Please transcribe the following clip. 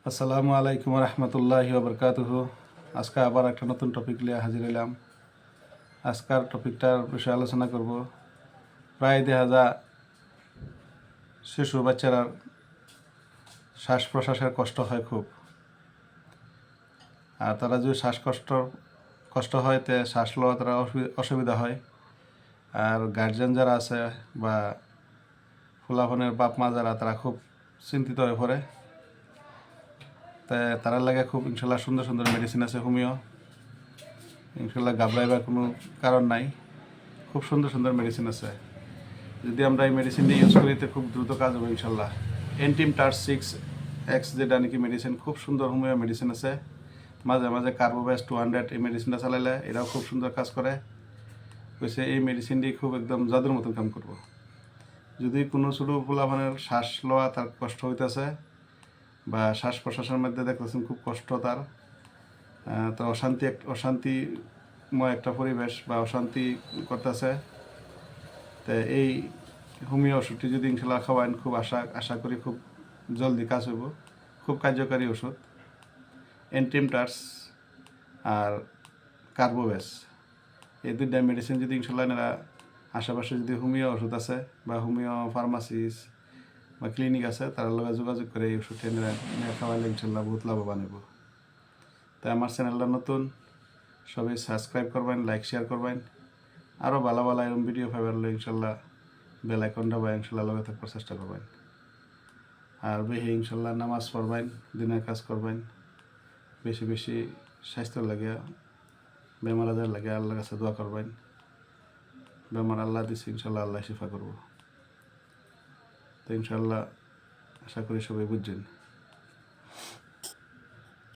আসসালামু আলাইকুম রহমতুল্লাহি ওবরকাতুহু। আজকে আবার একটা নতুন টপিক নিয়ে হাজির হইলাম। আজকের টপিকটার বিষয়ে আলোচনা করব। প্রায় দেখা যায় শিশু বাচ্চারা শ্বাস প্রশ্বাসের কষ্ট হয় খুব, আর তারা যদি কষ্ট হয় তে শ্বাস লওয়া তারা অসুবিধা হয়। আর গার্জিয়ান যারা আছে বা ফুলাফনের বাপ মা যারা, তারা খুব চিন্তিত হয়ে পড়ে। তারা লাগে খুব ইনশাল্লাহ সুন্দর সুন্দর মেডিসিন আছে হোমিও, ইনশাল্লাহ ঘাবড়াইবার কোনো কারণ নাই। খুব সুন্দর সুন্দর মেডিসিন আছে, যদি আমরা এই মেডিসিনটি ইউজ করি তো খুব দ্রুত কাজ হবে ইনশাল্লাহ। এন্টিম টার্স 6X যেটা নাকি মেডিসিন, খুব সুন্দর হোমিও মেডিসিন আছে। মাঝে মাঝে কার্বোভ্যাস 200 এই মেডিসিনটা চালাইলে এটাও খুব সুন্দর কাজ করে। কইছে এই মেডিসিনটি খুব একদম জাদুর মতন কাম করব। যদি কোনো ছোটো পোলাপানের শ্বাস লওয়া তার কষ্ট হইতেছে বা শ্বাস প্রশ্বাসের মধ্যে দেখতেছেন খুব কষ্ট, তার অশান্তিময় একটা পরিবেশ বা অশান্তি করতেছে, তো এই হোমিও ওষুধটি যদি ইনশাল্লাহ খাওয়ান, খুব আশা করি খুব জলদি কাজ হইব। খুব কার্যকারী ওষুধ এন্টিমটার্স আর কার্বোভ্যাস, এই দুইটা মেডিসিন যদি ইনশাল্লাহ এনারা আশেপাশে যদি হোমিও ওষুধ আছে বা হোমিও ফার্মাসিস বা ক্লিনিক আছে, তার লগে যোগাযোগ করে এই ওষুধটি এনারা খাওয়াইলে ইনশাল্লাহ বহুত লাভবান হইব। তাই আমার চ্যানেলটা নতুন, সবাই সাবস্ক্রাইব করবেন, লাইক শেয়ার করবেন। আরও ভালো ভালো এরকম ভিডিও পাইবার ইনশাল্লাহ বেল আইকনটা বা ইনশাল্লাহ লগে থাকবার চেষ্টা করবেন। আর বেশি ইনশাল্লাহ নামাজ পড়বেন, দিনের কাজ করবেন, বেশি বেশি স্বাস্থ্য লাগে, বেমার আজার লাগে আল্লাহর কাছে দোয়া করবেন। বেমার আল্লাহ দিচ্ছে, ইনশাল্লাহ আল্লাহ শিফা করব। তো ইনশাল্লাহ আশা করি সবাই বুঝছেন।